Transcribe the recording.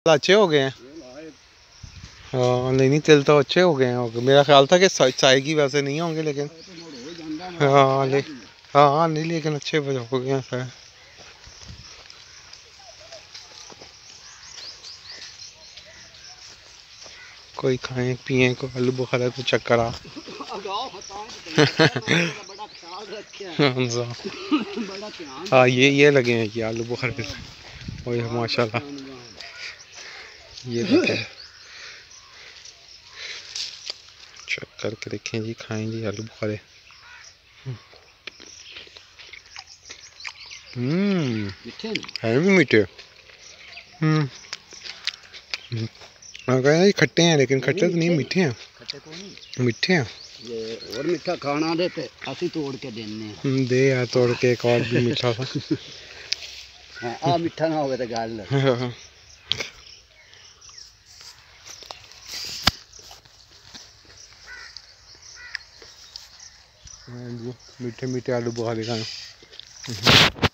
अच्छे हो गए हैं। हाँ नहीं तिल तो अच्छे हो गए हैं। मेरा ख्याल था कि चाय की वैसे नहीं होंगे लेकिन हाँ हाँ नहीं लेकिन अच्छे हो गए हैं सर। कोई खाएं पिए को आलू बुखारा को चक्कर आ हाँ ये लगे हैं ये आलू बुखारे ओए माशाल्लाह ये लगे हैं। चेक करके देखें जी खाएं जी आलू बुखारे। है भी मीठे। हाँ खट्टे हैं लेकिन खट्टे तो नहीं मीठे हैं। मीठे हैं और मीठा खाना दे ते असि तोड़ के देने दे यार तोड़ के एक और भी मीठा था। आ मीठा ना होवे तो गल मीठे मीठे आलू बुखारे खाए।